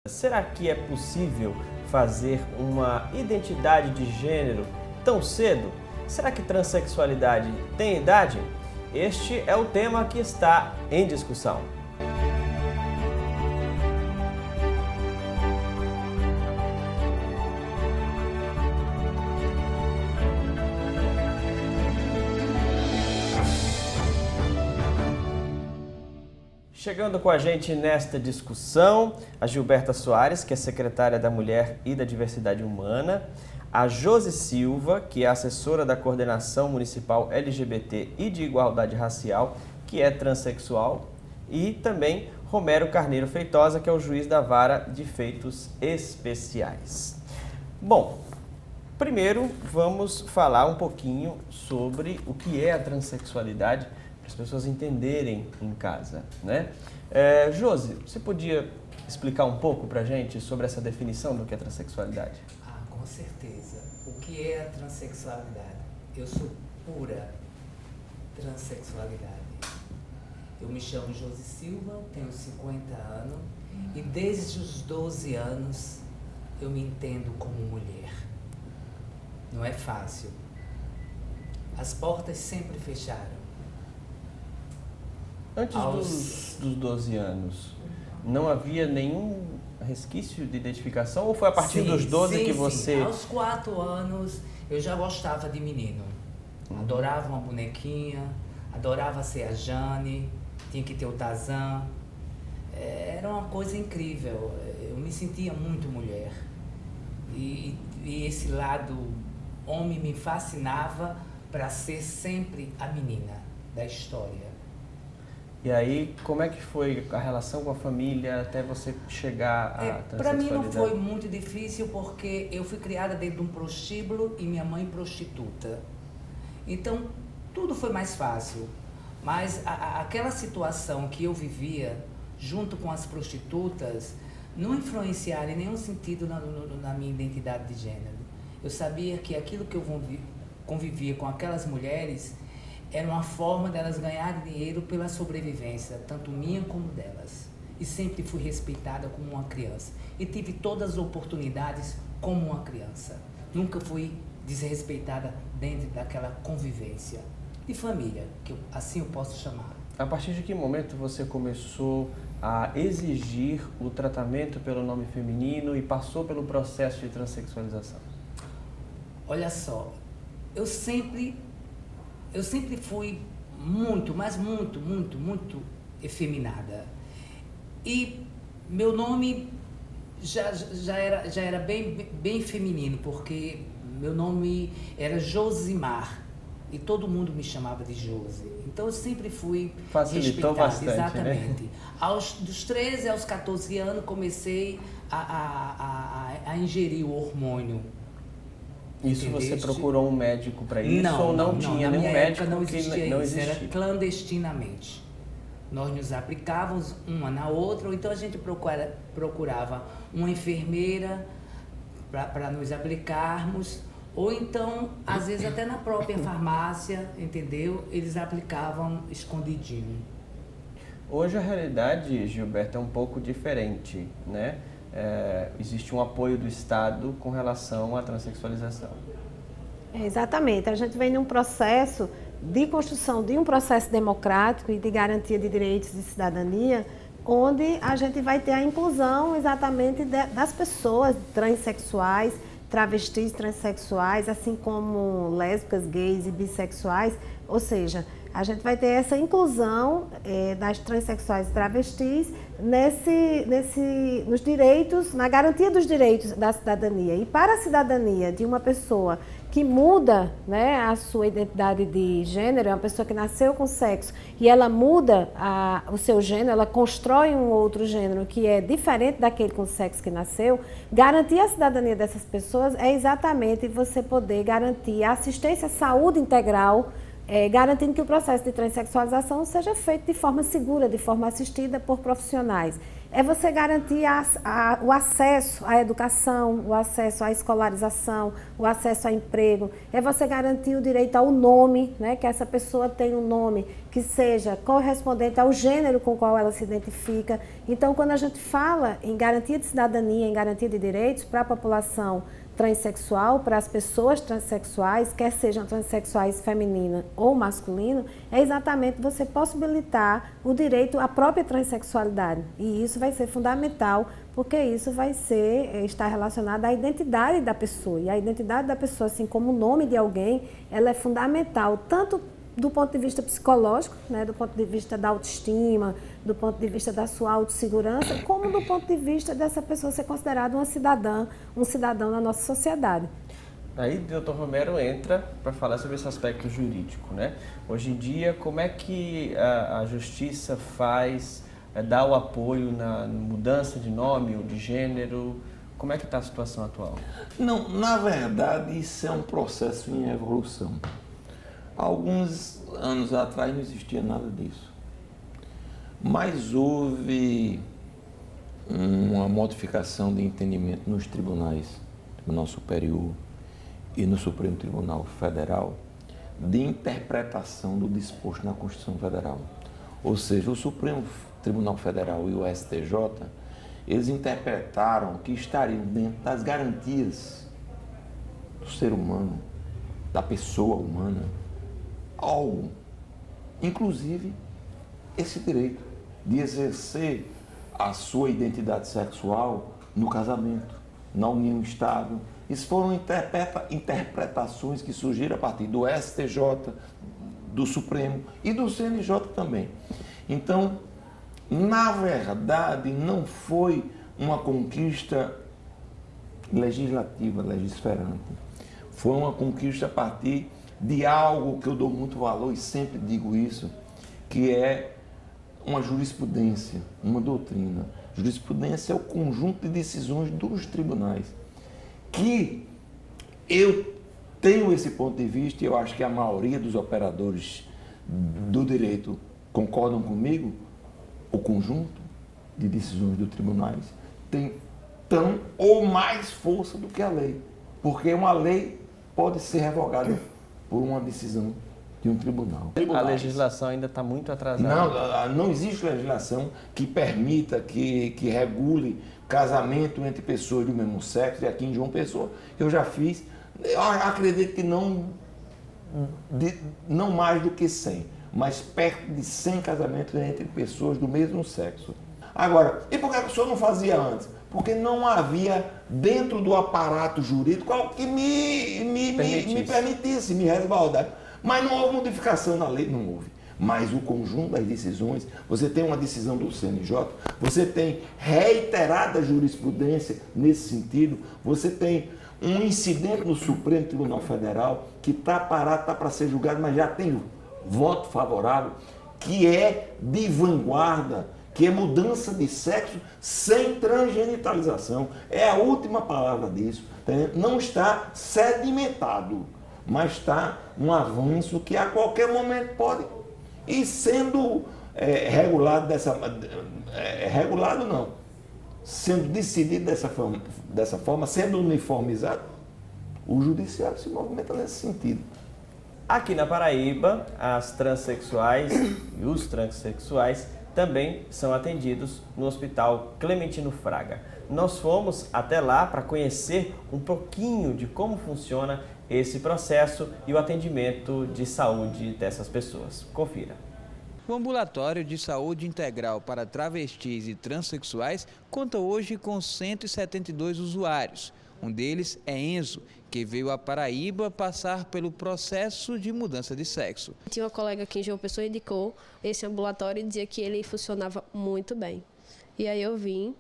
Será que é possível fazer uma identidade de gênero tão cedo? Será que transexualidade tem idade? Este é o tema que está em discussão. Chegando com a gente nesta discussão, a Gilberta Soares, que é secretária da Mulher e da Diversidade Humana, a Josi Silva, que é assessora da Coordenação Municipal LGBT e de Igualdade Racial, que é transexual, e também Romero Carneiro Feitosa, que é o juiz da Vara de Feitos Especiais. Bom, primeiro vamos falar um pouquinho sobre o que é a transexualidade, as pessoas entenderem em casa, né? Josi, você podia explicar um pouco pra gente sobre essa definição do que é transexualidade? Com certeza. O que é a transexualidade? Eu sou pura transexualidade. Eu me chamo Josi Silva, tenho 50 anos e desde os 12 anos eu me entendo como mulher. Não é fácil. As portas sempre fecharam. Antes dos 12 anos, não havia nenhum resquício de identificação ou foi a partir dos 12 que você... Sim. Aos 4 anos eu já gostava de menino. Adorava uma bonequinha, adorava ser a Jane, tinha que ter o Tarzan. Era uma coisa incrível, eu me sentia muito mulher. E esse lado homem me fascinava para ser sempre a menina da história. E aí, como é que foi a relação com a família até você chegar à transexualidade? Para mim não foi muito difícil porque eu fui criada dentro de um prostíbulo e minha mãe prostituta. Então, tudo foi mais fácil. Mas aquela situação que eu vivia junto com as prostitutas não influenciaram em nenhum sentido na minha identidade de gênero. Eu sabia que aquilo que eu convivia com aquelas mulheres era uma forma delas ganharem dinheiro pela sobrevivência, tanto minha como delas. E sempre fui respeitada como uma criança. E tive todas as oportunidades como uma criança. Nunca fui desrespeitada dentro daquela convivência de família, que assim eu posso chamar. A partir de que momento você começou a exigir o tratamento pelo nome feminino e passou pelo processo de transexualização? Olha só, eu sempre fui muito, mas muito efeminada. E meu nome já era bem feminino, porque meu nome era Josimar e todo mundo me chamava de Josi. Então eu sempre fui Facilitou respeitada. bastante, exatamente. Né? Dos 13 aos 14 anos comecei a ingerir o hormônio. Isso Entendeste? Você procurou um médico para isso ou não tinha na nenhum minha médico época não que existia não isso, existia? era clandestinamente. Nós nos aplicávamos uma na outra, ou então a gente procurava uma enfermeira para nos aplicarmos, ou então, às vezes até na própria farmácia, entendeu? Eles aplicavam escondidinho. Hoje a realidade, Gilberto, é um pouco diferente, né? Existe um apoio do Estado com relação à transexualização. Exatamente. A gente vem num processo de construção de um processo democrático e de garantia de direitos de cidadania, onde a gente vai ter a inclusão exatamente das pessoas transexuais, travestis transexuais, assim como lésbicas, gays e bissexuais, ou seja, a gente vai ter essa inclusão das transexuais e travestis nos direitos, na garantia dos direitos da cidadania. E para a cidadania de uma pessoa que muda, né, a sua identidade de gênero, é uma pessoa que nasceu com sexo e ela muda o seu gênero, ela constrói um outro gênero que é diferente daquele com o sexo que nasceu, garantir a cidadania dessas pessoas é exatamente você poder garantir a assistência à saúde integral, garantindo que o processo de transexualização seja feito de forma segura, de forma assistida por profissionais. É você garantir o acesso à educação, o acesso à escolarização, o acesso ao emprego. É você garantir o direito ao nome, né, que essa pessoa tenha um nome que seja correspondente ao gênero com o qual ela se identifica. Então, quando a gente fala em garantia de cidadania, em garantia de direitos para a população transexual, para as pessoas transexuais, quer sejam transexuais feminina ou masculino, é exatamente você possibilitar o direito à própria transexualidade. E isso vai ser fundamental, porque isso vai estar relacionado à identidade da pessoa. E a identidade da pessoa, assim como o nome de alguém, ela é fundamental, tanto do ponto de vista psicológico, né, do ponto de vista da autoestima, do ponto de vista da sua autossegurança, como do ponto de vista dessa pessoa ser considerada uma cidadã, um cidadão na nossa sociedade. Aí o doutor Romero entra para falar sobre esse aspecto jurídico, né? Hoje em dia, como é que a justiça dá o apoio na mudança de nome ou de gênero? Como é que está a situação atual? Não, na verdade, isso é um processo em evolução. Alguns anos atrás não existia nada disso, mas houve uma modificação de entendimento nos tribunais, Tribunal Superior e no Supremo Tribunal Federal, de interpretação do disposto na Constituição Federal. Ou seja, o Supremo Tribunal Federal e o STJ, eles interpretaram que estariam dentro das garantias do ser humano, da pessoa humana, algo, inclusive esse direito de exercer a sua identidade sexual no casamento, na união estável. Isso foram interpretações que surgiram a partir do STJ, do Supremo e do CNJ também. Então, na verdade, não foi uma conquista legislativa, legisferante. Foi uma conquista a partir de algo que eu dou muito valor e sempre digo isso, que é uma jurisprudência, uma doutrina. Jurisprudência é o conjunto de decisões dos tribunais, que eu tenho esse ponto de vista e eu acho que a maioria dos operadores do direito concordam comigo. O conjunto de decisões dos tribunais tem tão ou mais força do que a lei, porque uma lei pode ser revogada por uma decisão de um tribunal. A legislação ainda está muito atrasada. Não existe legislação que permita, que regule casamento entre pessoas do mesmo sexo, e aqui em João Pessoa eu já fiz, eu acredito que não mais do que 100, mas perto de 100 casamentos entre pessoas do mesmo sexo. Agora, e por que a pessoa não fazia antes? Porque não havia dentro do aparato jurídico algo que me permitisse, me resguardar. Mas não houve modificação na lei, não houve. Mas o conjunto das decisões, você tem uma decisão do CNJ, você tem reiterada jurisprudência nesse sentido, você tem um incidente no Supremo Tribunal Federal que está parado, está para ser julgado, mas já tem voto favorável, que é de vanguarda, que é mudança de sexo sem transgenitalização. É a última palavra disso. Não está sedimentado, mas está um avanço que a qualquer momento pode ir sendo regulado regulado não, sendo decidido dessa forma, sendo uniformizado. O judiciário se movimenta nesse sentido. Aqui na Paraíba, as transexuais e os transexuais também são atendidos no Hospital Clementino Fraga. Nós fomos até lá para conhecer um pouquinho de como funciona esse processo e o atendimento de saúde dessas pessoas. Confira. O Ambulatório de Saúde Integral para Travestis e Transsexuais conta hoje com 172 usuários. Um deles é Enzo, que veio à Paraíba passar pelo processo de mudança de sexo. Tinha uma colega aqui em João Pessoa que indicou esse ambulatório e dizia que ele funcionava muito bem. E aí eu vim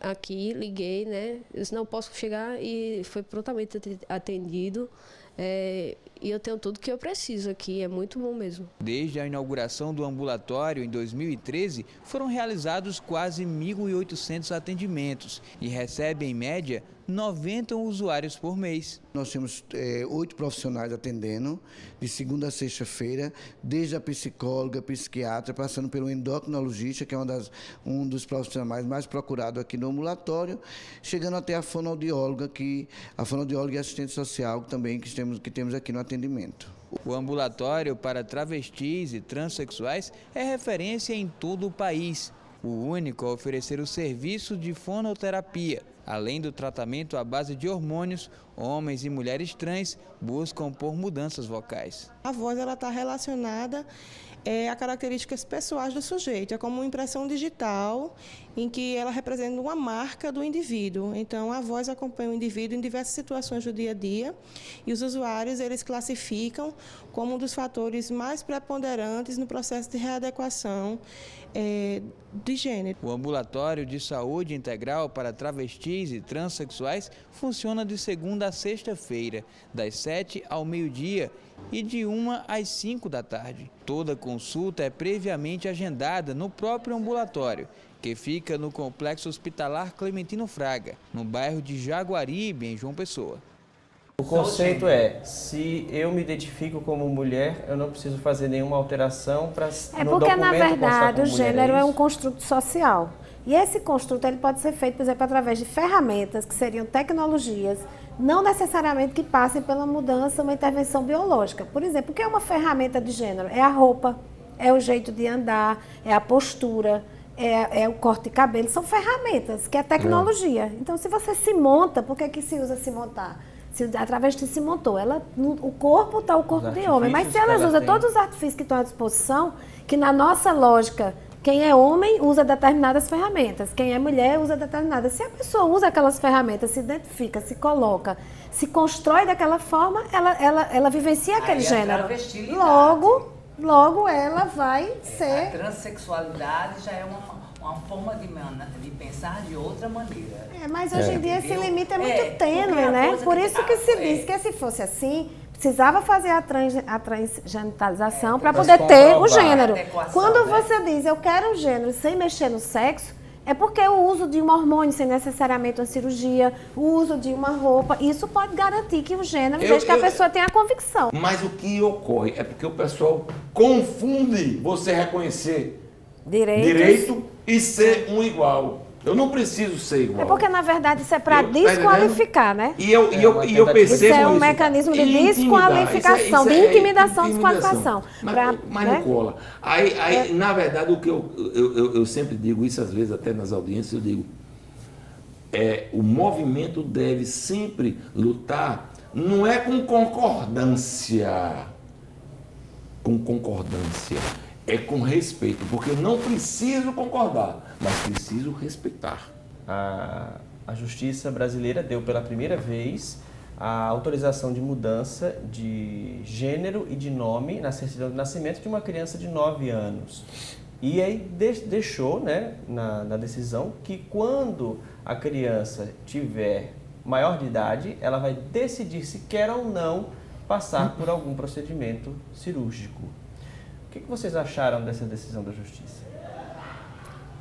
aqui, liguei, né? Eu disse, não posso chegar, e foi prontamente atendido. E eu tenho tudo que eu preciso aqui, é muito bom mesmo. Desde a inauguração do ambulatório em 2013, foram realizados quase 1.800 atendimentos e recebe, em média, 90 usuários por mês. Nós temos 8 profissionais atendendo, de segunda a sexta-feira, desde a psicóloga, psiquiatra, passando pelo endocrinologista, que é um dos profissionais mais procurados aqui no ambulatório, chegando até a fonoaudióloga, e assistente social também que temos aqui no atendimento. O ambulatório para travestis e transexuais é referência em todo o país. O único a oferecer o serviço de fonoterapia. Além do tratamento à base de hormônios, homens e mulheres trans buscam por mudanças vocais. A voz está relacionada a características pessoais do sujeito, é como uma impressão digital em que ela representa uma marca do indivíduo. Então, a voz acompanha o indivíduo em diversas situações do dia a dia e os usuários eles classificam como um dos fatores mais preponderantes no processo de readequação de gênero. O ambulatório de saúde integral para travestis e transexuais funciona de segunda a sexta-feira, das 7 ao meio-dia e de 1 às 5 da tarde. Toda consulta é previamente agendada no próprio ambulatório, que fica no Complexo Hospitalar Clementino Fraga, no bairro de Jaguaribe, em João Pessoa. O conceito é, se eu me identifico como mulher, eu não preciso fazer nenhuma alteração para no documento. É porque, na verdade, o mulher, gênero é um construto social. E esse construto ele pode ser feito, por exemplo, através de ferramentas, que seriam tecnologias, não necessariamente que passem pela mudança, uma intervenção biológica. Por exemplo, o que é uma ferramenta de gênero? É a roupa, é o jeito de andar, é a postura, é o corte de cabelo. São ferramentas, que é tecnologia. Então, se você se monta, por que se usa se montar? A travesti se montou, o corpo está o corpo de homem, mas se elas usam todos os artifícios que estão à disposição, que na nossa lógica, quem é homem usa determinadas ferramentas, quem é mulher usa determinadas. Se a pessoa usa aquelas ferramentas, se identifica, se coloca, se constrói daquela forma, ela vivencia aquele gênero. Logo ela vai ser... A transexualidade já é uma forma de pensar de outra maneira. Mas hoje em dia esse limite é muito tênue, né? Por isso que se diz que se fosse assim, precisava fazer a transgenitalização para poder ter o gênero. Quando você diz, eu quero o gênero sem mexer no sexo, é porque o uso de um hormônio sem necessariamente uma cirurgia, o uso de uma roupa, isso pode garantir que o gênero, desde que a pessoa tenha a convicção. Mas o que ocorre é porque o pessoal confunde você reconhecer direito e ser um igual. Eu não preciso ser igual. É porque, na verdade, isso é para desqualificar, né? E eu percebo isso. Isso é um mecanismo de desqualificação, de intimidação, desqualificação. Mas não cola. Aí, na verdade, o que eu sempre digo, isso às vezes até nas audiências, eu digo, o movimento deve sempre lutar, não é com concordância, é com respeito, porque eu não preciso concordar, mas preciso respeitar. A Justiça brasileira deu pela primeira vez a autorização de mudança de gênero e de nome na certidão de nascimento de uma criança de 9 anos. E aí deixou, né, na decisão que quando a criança tiver maior de idade, ela vai decidir se quer ou não passar por algum procedimento cirúrgico. O que vocês acharam dessa decisão da Justiça?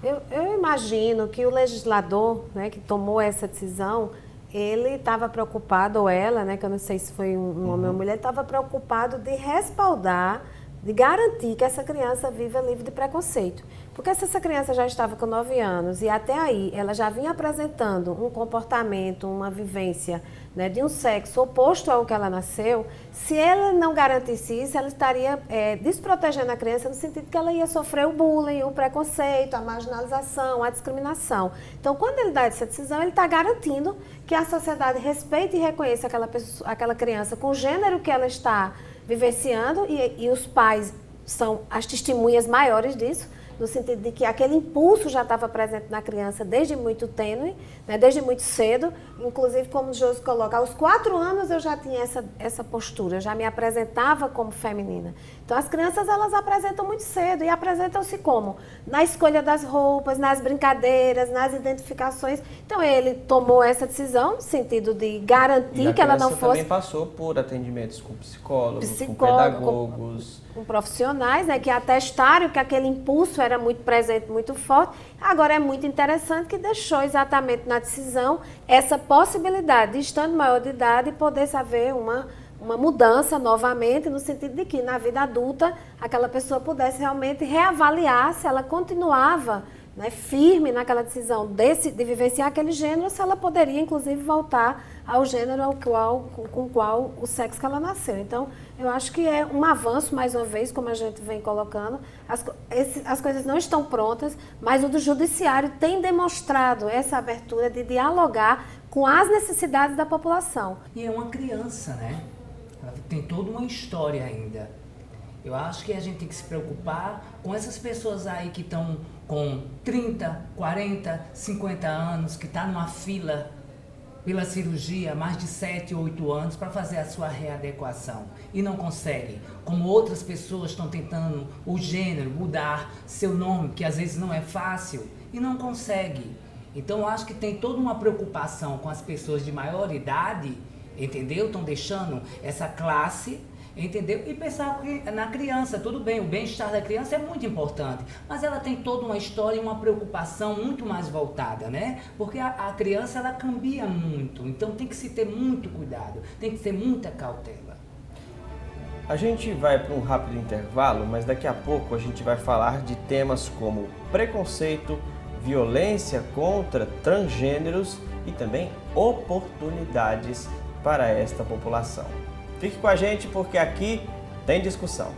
Eu imagino que o legislador, né, que tomou essa decisão, ele estava preocupado, ou ela, né, que eu não sei se foi um homem ou mulher, estava preocupado de respaldar, de garantir que essa criança viva livre de preconceito. Porque se essa criança já estava com 9 anos e até aí ela já vinha apresentando um comportamento, uma vivência, né, de um sexo oposto ao que ela nasceu, se ela não garantisse isso, ela estaria desprotegendo a criança no sentido que ela ia sofrer o bullying, o preconceito, a marginalização, a discriminação. Então, quando ele dá essa decisão, ele está garantindo que a sociedade respeite e reconheça aquela criança com o gênero que ela está vivenciando e os pais são as testemunhas maiores disso, no sentido de que aquele impulso já estava presente na criança desde muito tênue, né, desde muito cedo, inclusive como o Josi coloca, aos 4 anos eu já tinha essa postura, eu já me apresentava como feminina. Então as crianças elas apresentam muito cedo e apresentam-se como? Na escolha das roupas, nas brincadeiras, nas identificações. Então ele tomou essa decisão no sentido de garantir que ela não fosse... também passou por atendimentos com psicólogos, com pedagogos... Com profissionais, né, que atestaram que aquele impulso era muito presente, muito forte. Agora é muito interessante que deixou exatamente na decisão essa possibilidade de, estando maior de idade, poder haver uma mudança novamente, no sentido de que na vida adulta aquela pessoa pudesse realmente reavaliar se ela continuava né, firme naquela decisão de vivenciar aquele gênero, se ela poderia, inclusive, voltar ao gênero com o qual o sexo que ela nasceu. Então, eu acho que é um avanço, mais uma vez, como a gente vem colocando. As coisas não estão prontas, mas o judiciário tem demonstrado essa abertura de dialogar com as necessidades da população. E é uma criança, né? Ela tem toda uma história ainda. Eu acho que a gente tem que se preocupar com essas pessoas aí que estão com 30, 40, 50 anos, que estão numa fila pela cirurgia há mais de 7, 8 anos para fazer a sua readequação e não conseguem. Como outras pessoas estão tentando o gênero, mudar seu nome, que às vezes não é fácil, e não conseguem. Então eu acho que tem toda uma preocupação com as pessoas de maior idade, entendeu? Estão deixando essa classe, entendeu? E pensar na criança, tudo bem, o bem-estar da criança é muito importante, mas ela tem toda uma história e uma preocupação muito mais voltada, né? Porque a criança, ela cambia muito, então tem que se ter muito cuidado, tem que ter muita cautela. A gente vai para um rápido intervalo, mas daqui a pouco a gente vai falar de temas como preconceito, violência contra transgêneros e também oportunidades para esta população. Fique com a gente porque aqui tem discussão.